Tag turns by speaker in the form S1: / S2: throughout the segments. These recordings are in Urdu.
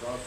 S1: 10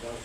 S1: 10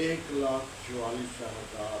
S1: 1,44,000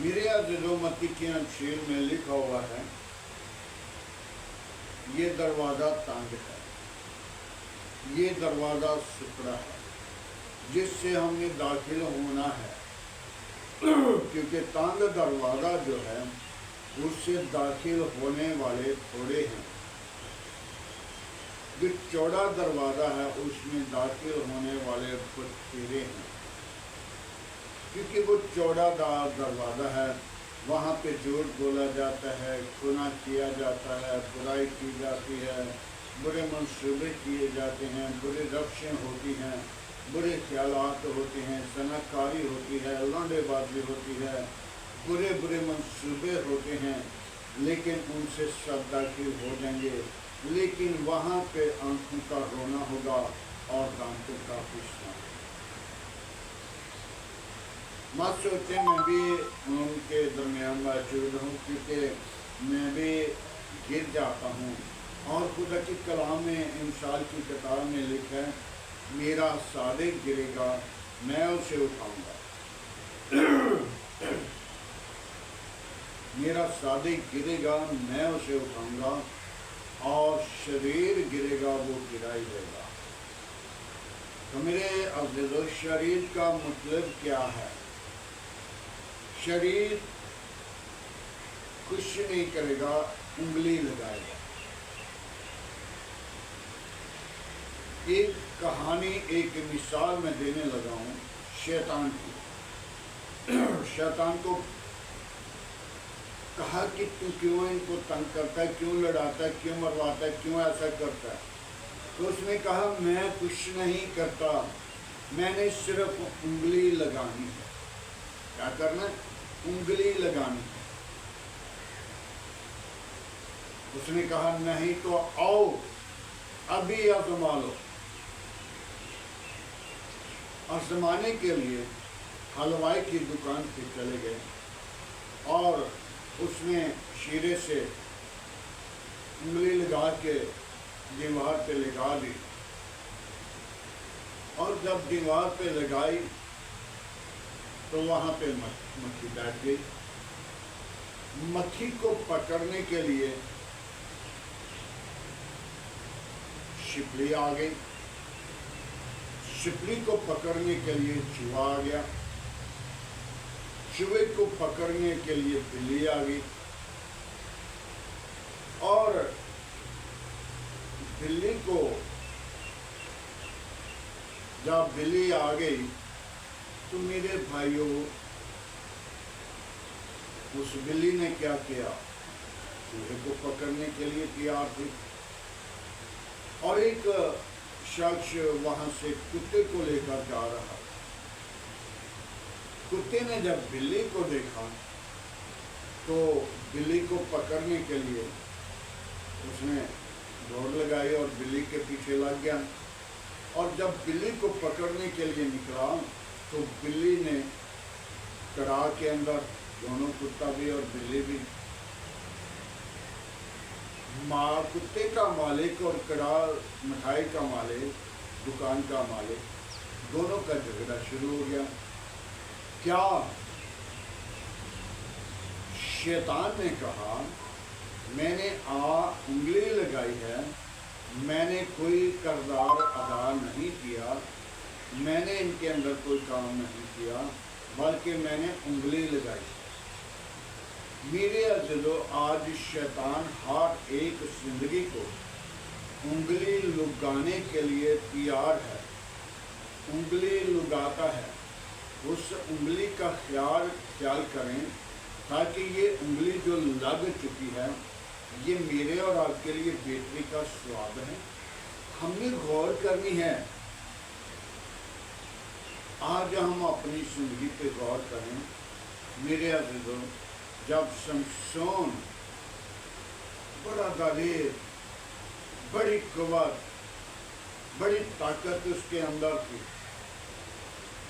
S1: میرے عزیزو متی کی تفسیر میں لکھا ہوا ہے یہ دروازہ تنگ ہے، یہ دروازہ سکڑا ہے جس سے ہم نے داخل ہونا ہے، کیونکہ تنگ دروازہ جو ہے اس سے داخل ہونے والے تھوڑے ہیں، جو چوڑا دروازہ ہے اس میں داخل ہونے والے بتھیرے ہیں، کیونکہ وہ چوڑا دروازہ ہے، وہاں پہ جھوٹ بولا جاتا ہے، گناہ کیا جاتا ہے، برائی کی جاتی ہے، برے منصوبے کیے جاتے ہیں، برے روشیں ہوتی ہیں، برے خیالات ہوتے ہیں، زنا کاری ہوتی ہے، لانڈے بازی ہوتی ہے، برے برے منصوبے ہوتے ہیں، لیکن ان سے سب داخل ہو جائیں گے، لیکن وہاں پہ آنکھوں کا رونا ہوگا اور دانتوں کا پیسنا ہوگا۔ مت سوچیں میں بھی ان کے درمیان موجود ہوں، کیونکہ میں بھی گر جاتا ہوں، اور خدا کی کلام میں امثال کی کتاب میں لکھا ہے میرا صادق گرے گا میں اسے اٹھاؤں گا، میرا صادق گرے گا میں اسے اٹھاؤں گا، اور شریر گرے گا وہ گرائی دے گا۔ تو میرے عزیزو شریر کا مطلب کیا ہے؟ شریر کچھ نہیں کرے گا، انگلی لگائے گا۔ ایک کہانی، ایک مثال میں دینے لگا ہوں شیطان کی۔ شیطان کو کہا کہ تو کیوں ان کو تنگ کرتا ہے، کیوں لڑاتا ہے، کیوں مرواتا ہے، کیوں ایسا کرتا ہے؟ تو اس نے کہا میں کچھ نہیں کرتا، میں نے صرف انگلی لگانی ہے۔ کیا کرنا ہے؟ انگلی لگانی ہے۔ اس نے کہا نہیں تو آؤ ابھی آزما لو۔ آزمانے کے لیے حلوائی کی دکان پہ چلے گئے، اور اس نے شیرے سے انگلی لگا کے دیوار پہ لگا دی، اور جب دیوار پہ لگائی تو وہاں پہ مکھی بیٹھ گئی۔ مکھی کو پکڑنے کے لیے شپلی آ گئی، شپلی کو پکڑنے کے لیے چوہا آ گیا، چوہے کو پکڑنے کے لیے بلی آ گئی، اور بلی کو جب بلی آ گئی تو میرے بھائیوں اس بلی نے کیا کیا؟ چوہے کو پکڑنے کے لیے تیار تھی، اور ایک شخص وہاں سے کتے کو لے کر جا رہا۔ کتے نے جب بلی کو دیکھا تو بلی کو پکڑنے کے لیے اس نے دوڑ لگائی اور بلی کے پیچھے لگ گیا، اور جب بلی کو پکڑنے کے لیے نکلا تو بلی نے کڑاہ کے اندر، دونوں کتا بھی اور بلی بھی، کتے کا مالک اور کڑاہ مٹھائی کا مالک، دکان کا مالک، دونوں کا جھگڑا شروع ہو گیا۔ کیا شیطان نے کہا میں نے انگلی لگائی ہے، میں نے کوئی کردار ادا نہیں کیا، میں نے ان کے اندر کوئی کام نہیں کیا، بلکہ میں نے انگلی لگائی۔ میرے عزیزو آج شیطان ہر ایک زندگی کو انگلی لگانے کے لیے تیار ہے، انگلی لگاتا ہے۔ اس انگلی کا خیال کریں، تاکہ یہ انگلی جو لگ چکی ہے یہ میرے اور آپ کے لیے بہتری کا سواب ہے۔ ہم نے غور کرنی ہے۔ آج ہم اپنی زندگی پہ غور کریں میرے عزیزو۔ جب سمسون بڑا دلیر، بڑی قوت، بڑی طاقت اس کے اندر تھی،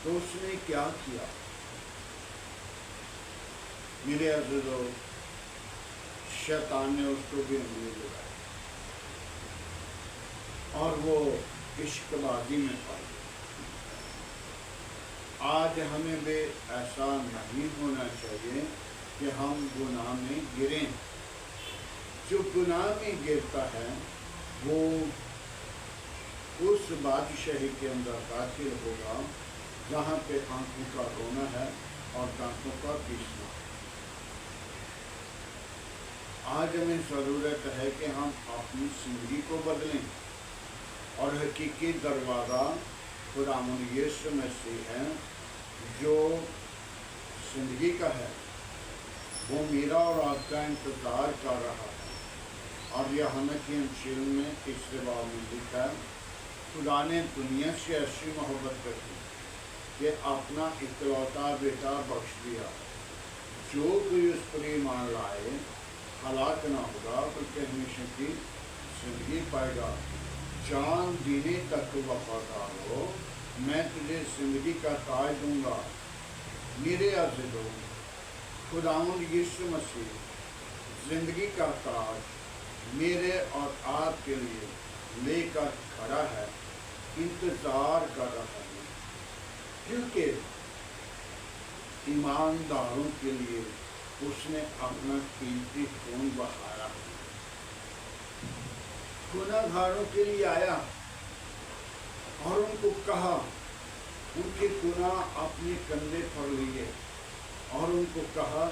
S1: تو اس نے کیا کیا؟ میرے عزیزو شیطان نے اس کو بھی انگلی لگائی، اور وہ عشق بازی میں پا گیا۔ آج ہمیں بھی ایسا نہیں ہونا چاہیے کہ ہم گناہ میں گریں۔ جو گناہ میں گرتا ہے وہ اس بادشاہی کے اندر داخل ہوگا جہاں پہ آنکھوں کا رونا ہے اور دانتوں کا پیسنا۔ آج ہمیں ضرورت ہے کہ ہم اپنی زندگی کو بدلیں، اور حقیقی دروازہ خداوند یسوع مسیح ہے جو زندگی کا ہے۔ وہ میرا اور آپ کا انتظار کر رہا ہے۔ اور یوحنا کی انجیل میں تیسرے باب میں لکھا ہے، خدا نے دنیا سے ایسی محبت کر دی کہ اپنا اکلوتا بیٹا بخش دیا، جو کوئی اس پر ایمان لائے ہلاک نہ ہوگا بلکہ ہمیشہ کی زندگی پائے گا۔ جان دینے تک وفادار ہو، میں تجھے زندگی کا تاج دوں گا۔ میرے عزیزو، خداوند یسوع مسیح زندگی کا تاج میرے اور آپ کے لیے لے کر کھڑا ہے، انتظار کر رہا ہے، کیونکہ ایمانداروں کے لیے اس نے اپنا قیمتی خون بہایا۔ گناہ گاروں کے لیے آیا اور ان کو کہا، ان کے گناہ اپنے کندھے پر لیے اور ان کو کہا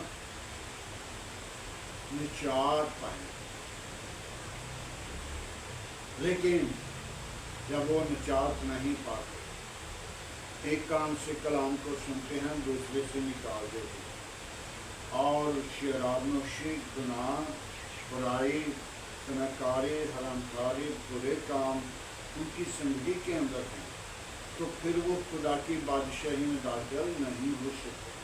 S1: نجات پائیں۔ لیکن جب وہ نجات نہیں پاتے، ایک کان سے کلام کو سنتے ہیں، دوسرے سے نکال دیتے ہیں، اور شراب نوشی، گناہ، برائی، زناکاری، حرام کاری، برے کام ان کی زندگی کے اندر ہیں، تو پھر وہ خدا کی بادشاہی میں داخل نہیں ہو سکتے۔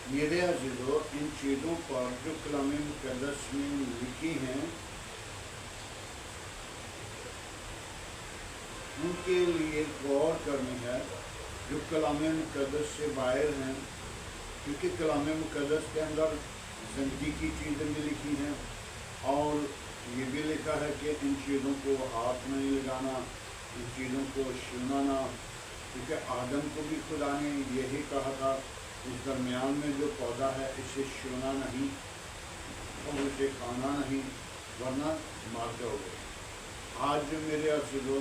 S1: میرے عزیزو، ان چیزوں پر جو کلام مقدس میں لکھی ہیں ان کے لیے غور کرنی ہے، جو کلام مقدس سے باہر ہیں، کیونکہ کلام مقدس کے اندر زندگی کی چیزیں بھی لکھی ہیں، اور یہ بھی لکھا ہے کہ ان چیزوں کو ہاتھ نہیں لگانا، ان چیزوں کو چھونا نہ، کیونکہ آدم کو بھی خدا نے یہی کہا تھا، اس درمیان میں جو پودا ہے اسے چھونا نہیں اور اسے کھانا نہیں، ورنہ مر جاؤ گے۔ آج جو میرے عزیزو،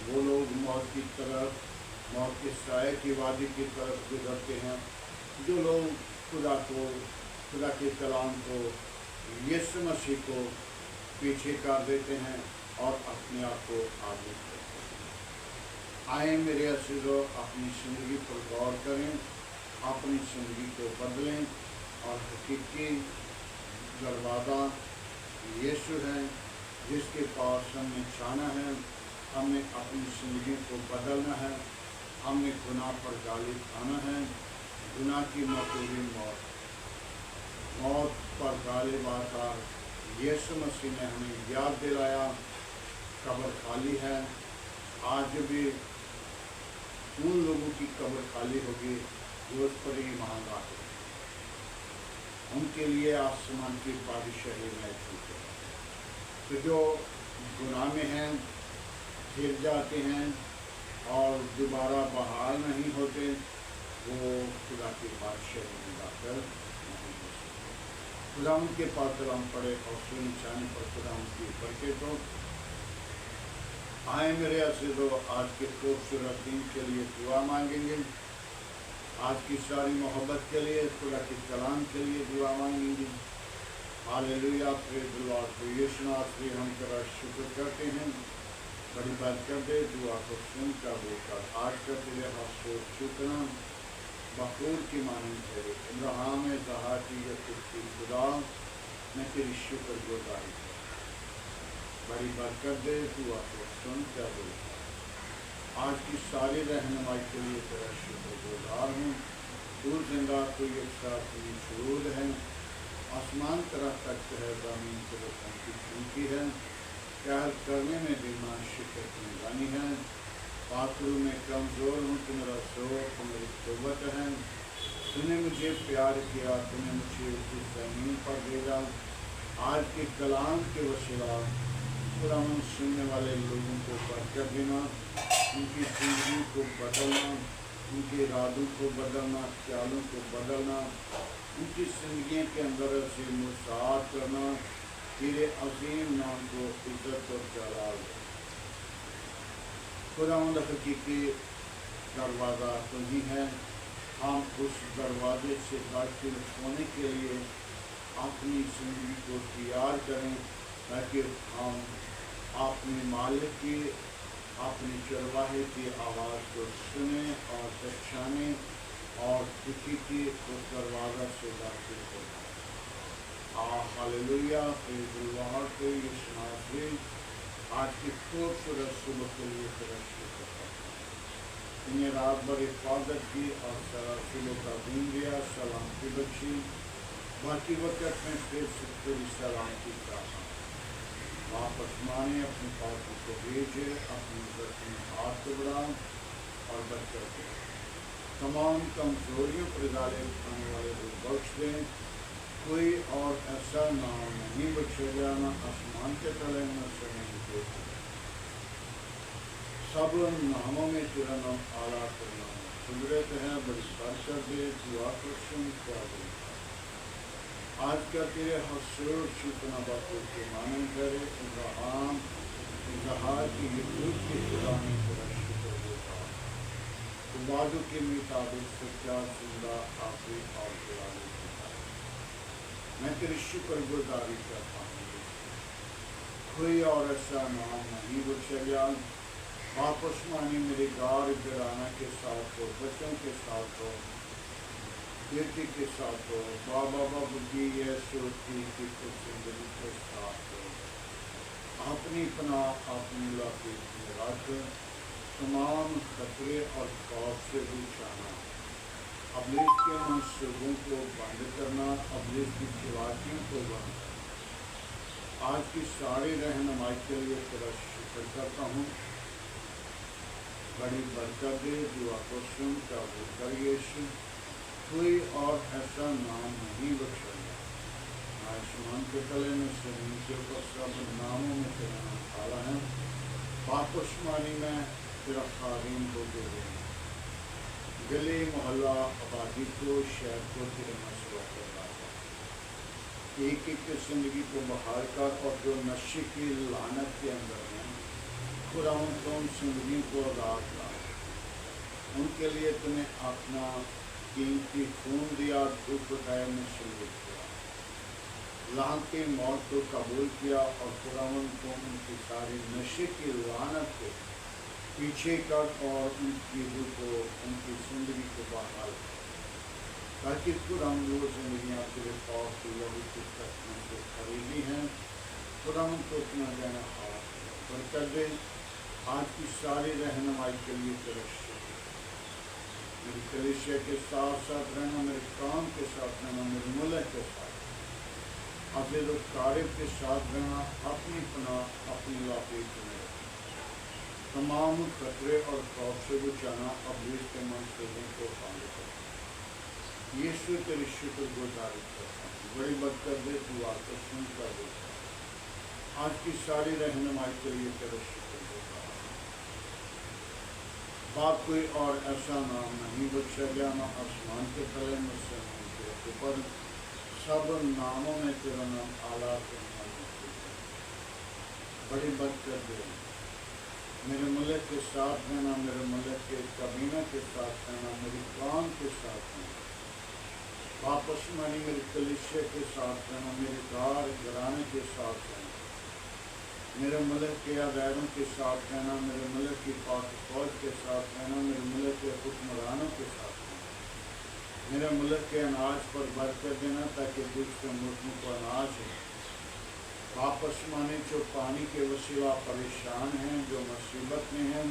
S1: وہ لوگ موت کی طرف، موت کے سائے کی وادی کی طرف گزرتے ہیں، جو لوگ خدا کو، خدا کے کلام کو، یسوع مسیح کو پیچھے کر دیتے ہیں اور اپنے آپ کو آگے کرتے ہیں۔ آئیں میرے عزیزو، اپنی زندگی پر غور کریں، اپنی زندگی کو بدلیں، اور حقیقی دروازہ یسوع ہے جس کے پاس ہم نے جانا ہے۔ ہم نے اپنی زندگی کو بدلنا ہے، ہم نے گناہ پر غالب آنا ہے، گناہ کی مقبولی موت پر غالب آ کر یسوع مسیح نے ہمیں یاد دلایا قبر خالی ہے۔ آج بھی ان لوگوں کی قبر خالی ہوگی جو اس پر ایمان لاتے ہیں، ان کے لیے آسمان کی بادشاہی محفوظ ہے۔ تو جو گناہ میں ہیں، گر جاتے ہیں اور دوبارہ بحال نہیں ہوتے، وہ خدا کی بادشاہی میں داخل نہیں ہو سکتے۔ خدا ان کے پاس کلام پڑے اور نشانی پر خدا ان کی برکت ہو۔ آئیں میرے عزیزو، آج کے خوبصورت دن کے لیے دعا مانگیں گے، آج کی ساری محبت کے لیے، خدا کے کلام کے لیے دعا مانگیں گے۔ ہاللیلویہ، پریز دی لارڈ۔ تو یسوع ناصری، ہم تیرا شکر کرتے ہیں، بڑی بات کر دے، دعا کو سن کر دے کر آج کا تیرے حاصل شکران بخور کی مانند تیرے ابراہیم اسحاق کی یعقوب کی خدا، میں تیری شکر گزاری کروں۔ بڑی بات کر دے، دعا کو سن کر دے کر آج کی ساری رہنمائی کے لیے تیرا شکر گزار ہوں۔ تو زندہ، تو یکساں، تو موجود ہے، آسمان تیرا تخت ہے، زمین تیرے پاؤں کی چوکی ہے، پیار کرنے میں بیمان شکر کی نگرانی ہے، پاتروں میں کمزور ہوں، تو میرا زور، تو میری قوت ہے، تو نے مجھے پیار کیا، تو نے مجھے اس زمین پر بھیجا۔ آج کے کلام کے وسیلہ خدا ہم سننے والے لوگوں کو برکت دینا، ان کی زندگی کو بدلنا، ان کے ارادوں کو بدلنا، خیالوں کو بدلنا، ان کی زندگیوں کے اندر سے مساعد کرنا، تیرے عظیم نام کو عزت اور جلال دے۔ خداوند حقیقی دروازہ تمہیں ہے، ہم اس دروازے سے داخل ہونے کے لیے اپنی زندگی کو تیار کریں تاکہ ہم اپنے مالک کی، اپنے چرواہے کی آواز کو سنیں اور پہچانیں اور حقیقی اس دروازہ سے داخل ہو جائیں۔ ہاللویہ، پریز دی لارڈ، پریز ناظرین، آج کی خوبصورت صبح کے لیے تیرا شکر کرتا ہوں۔ انہیں رات بھر حفاظت کی اور صبح کا دن دیا، سلامتی بخشی، باقی وقت میں پھر سے تیری سلامتی چاہتا ہوں۔ واپس مانے، اپنے پاکوں کو بھیجے، اپنی عزت میں ہاتھ بڑھا اور برکت دے، تمام کمزوریوں پر غالب آنے والے کو بخش دیں۔ کوئی اور ایسا نام نہیں بخشا گیا، نہ آسمان کے تلے نہ زمین کے تلے، سب ناموں میں تیرا نام اعلیٰ کرنا ہے، قدرت ہے، بڑی برکت دے، دعا کو سن کیا بولتا۔ آج کا تیرے حسور شکنا باتوں کے معنی کرے، ابراہم اظہار کی یہود کی خدا نے تیرا شکر دیتا، عبادوں کے مطابق سچا، زندہ، آخری اور جلالی ہوتا ہے۔ میں تیری شکر گزاری کرتا ہوں، کوئی اور ایسا نام نہیں بخشا گیا۔ واپس مانی میرے گار گرانا کے ساتھ ہو، بچوں کے ساتھ ہو، بیٹی کے ساتھ ہو، بابا بابی یسوع کی زندگی کے ساتھ ہو، اپنی پناہ اپنی لاقیت میں رکھ، تمام خطرے اور خوف سے بچانا، ابلیس کے منصوبوں کو بند کرنا، ابلیس کی چلاکیوں کو بند کرنا۔ آج کی ساری رہنمائی کے لیے تیرا شکر کرتا ہوں، بڑی برکت دے، دعا کو سن قبول کر یسوع۔ کوئی اور ایسا نام نہیں بخشا گیا، نہ آسمان کے تلے نہ زمین کے اوپر، سب ناموں میں تیرا نام اعلیٰ ہے۔ واپس مانی میں تیرا خادم کو دے دیں، گلی محلہ آبادی کو، شہر کو تیرے مسئلہ پر لاتا، ایک ایک کی زندگی کو بحال کر، اور جو نشے کی لعنت کے اندر ہیں خدا ان کو ان زندگی کو آزاد کر، ان کے لیے تمہیں اپنا قیمتی خون دیا، دکھ اٹھائے میں شریک کیا، لعنتی موت کو قبول کیا، اور خداوند کو ان کی ساری نشے کی لعنت کو پیچھے کر، اور ان چیزوں کو، ان کی زندگی کو بحال کر، تاکہ خداوند وہ زندگیاں تیرے پاس کی لہو کی قسموں سے خریدی ہیں، خداوند کو اپنا دینا ہاتھ برکت دے۔ آج کی ساری رہنمائی کے لیے تیرا شکر، میری کلیسیا کے ساتھ ساتھ رہنا، میرے کام کے ساتھ رہنا، میرے ملک کے ساتھ، عزیز و قارب کے ساتھ رہنا، اپنی پناہ اپنی لاقیت میں رکھنا، تمام خطرے اور خوف سے بچانا، ابلیس کے منصوبوں کو بند کرنا۔ یسوع تیری شکر گزاری کرتا ہوں، بڑی برکت دے، دعا کو سن کر دیتا۔ آج کی ساری رہنمائی کے لیے تیرا شکر دیتا ہوں۔ باپ کوئی اور ایسا نام نہیں بخشا گیا، نہ آسمان کے تلے نہ زمین کے اوپر، سب ناموں میں تیرا نام اعلیٰ کرنا ہے۔ بڑی برکت دے، میرے ملک کے ساتھ رہنا، میرے ملک کے کابینہ کے ساتھ رہنا، میری کام کے ساتھ رہنا، واپس مانی میری کلیسیا کے ساتھ رہنا، میرے دار گھرانے کے ساتھ رہنا، میرے ملک کے غیروں کے ساتھ رہنا، میرے ملک کی پاک فوج کے ساتھ رہنا، میرے ملک کے حکمرانوں کے ساتھ رہنا، میرے ملک کے اناج پر برکت دینا تاکہ دوسرے ملکوں کو اناج ہو۔ واپس مانے جو پانی کے وسیلہ پریشان ہیں، جو مصیبت میں ہیں،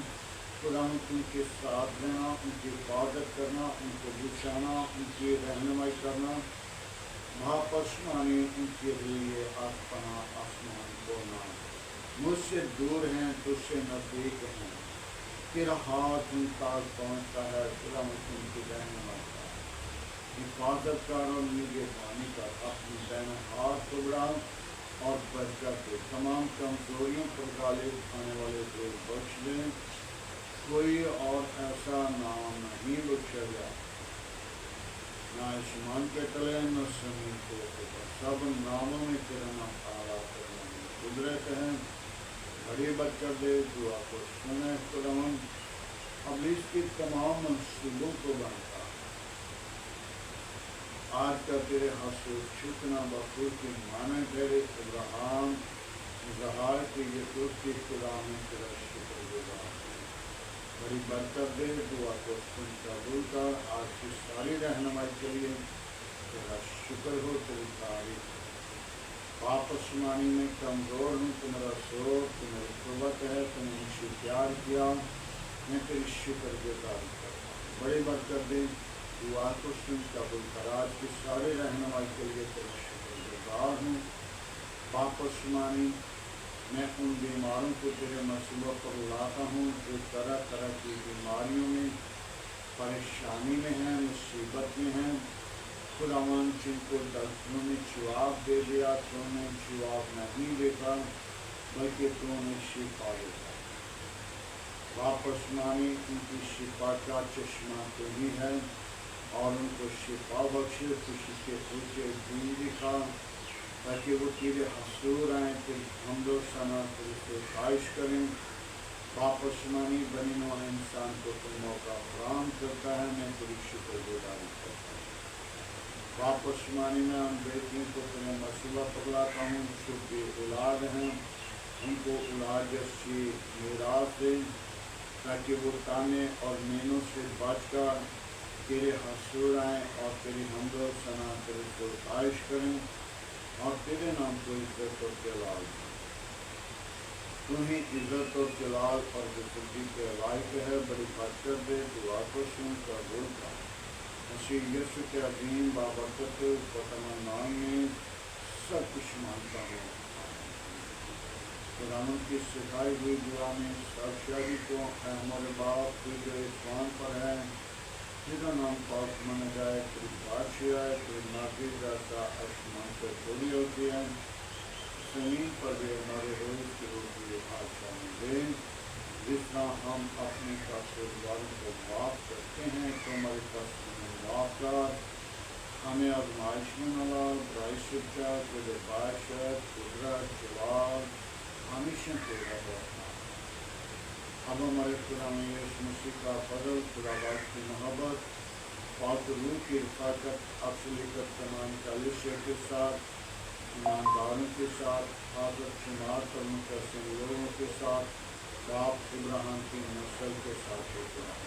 S1: خدا ان کے ساتھ رہنا، ان کی حفاظت کرنا، ان کو بچانا، ان کی رہنمائی کرنا، واپس مانے ان کے لیے پناہ آسمان بولنا، مجھ سے دور ہیں تجھ سے نزدیک ہیں، تیرا ہاتھ ان تک پہنچتا ہے، خدا ان کی رہنمائی کا حفاظت کر اور نگہبانی کر، اپنی دائیں ہاتھ کو بڑھا اور برکت دے، تمام کمزوریوں پر غالب آنے والے کو بخش دیں، کوئی اور ایسا نام نہیں بخشا گیا، نہ آسمان کے تلے نہ زمین کے اوپر، سب ناموں میں تیرا نام اعلیٰ کرنا قدرت ہے، بڑی بچہ دے دعا کو سنے خداوند، ابلیس کی تمام منصوبوں کو بنتا آج کا تیرے حسود چھکنا بخور کی مانے تیرے ابراہم زہار کی یسوع کی خدا میں تیرا شکر گزار، بڑی برکت دے دعا کو سن قبول کر، آج کی ساری رہنمائی کے لیے تیرا شکر ہو، تیری تعریف باپ آسمانی میں کمزور ہوں، تمہارا زور تمہاری قوت ہے، تم نے مجھ سے پیار کیا، میں تیری شکر گزار کرتا ہوں، بڑی برکت دے دعا کو سن قبول کر، آج کی ساری رہنمائی کے لیے تیرا شکر گزار ہوں باپ آسمانی، میں ان بیماروں کو تیرے مسئلوں پر لاتا ہوں جو طرح طرح کی بیماریوں میں پریشانی میں ہیں، مصیبت میں ہیں، خداوند جن کو ڈاکٹروں نے جواب دے دیا، تو نے جواب نہیں دیتا بلکہ تو نے شفا دیتا، باپ آسمانی ان کی شفا کا چشمہ تو ہی ہے، اور ان کو شفا بخشے، خوشی کے اونچے دین دکھا تاکہ وہ تیرے حضور آئیں، تیری حمد و ثنا تیری ستائش کریں، باپ آسمانی بنی نوع انسان کو تو موقع فراہم کرتا ہے، میں تیری شکر گزاری کرتا ہوں باپ آسمانی، میں ان بیٹیوں کو تیرے مسئلہ پکڑاتا ہوں جو بے اولاد ہیں، ان کو اولاد جیسی میراث دے تاکہ وہ تانے اور مینوں سے بچ کر تیرے حضور آئیں اور تیری حمد و ثنا تیری ستائش کریں اور تیرے نام کو عزت اور جلال دیں، تو ہی عزت اور جلال اور بزرگی کے لائق ہے، بڑی برکت دے دعا کو سن قبول کر، مسیح یسوع کے عظیم بابرکت ختم نام میں سب کچھ مانتا ہوں، خداوند کی سکھائی ہوئی دعا میں سب شادی کو اے ہمارے باپ تو جو اسمان پر ہے، تیرا نام پاک مانا جائے، تیری بادشاہی آئے، تیری مرضی جیسا آسمان سے پوری ہوتی ہے زمین پر بھی ہمارے روز کی روٹی آج ہمیں دے، جس طرح ہم اپنے قصورواروں کو معاف کرتے ہیں تو ہمارے قصور معاف کر، ہمیں آزمائش میں نہ لا، برائی سے بچا، تیرے بادشاہت قدرت جلال ہمیشہ تیرا رہنا، اب ہمارے خدا میں یسوع مسیح کا فضل، خدا باپ کی محبت، پاک روح کی رفاقت، اصلیت تمام کلیسیا کے ساتھ، ایمانداروں کے ساتھ، حاضر جماعت اور متحسن لوگوں کے ساتھ، باپ ابراہیم کی نسل کے ساتھ ہوتا ہے۔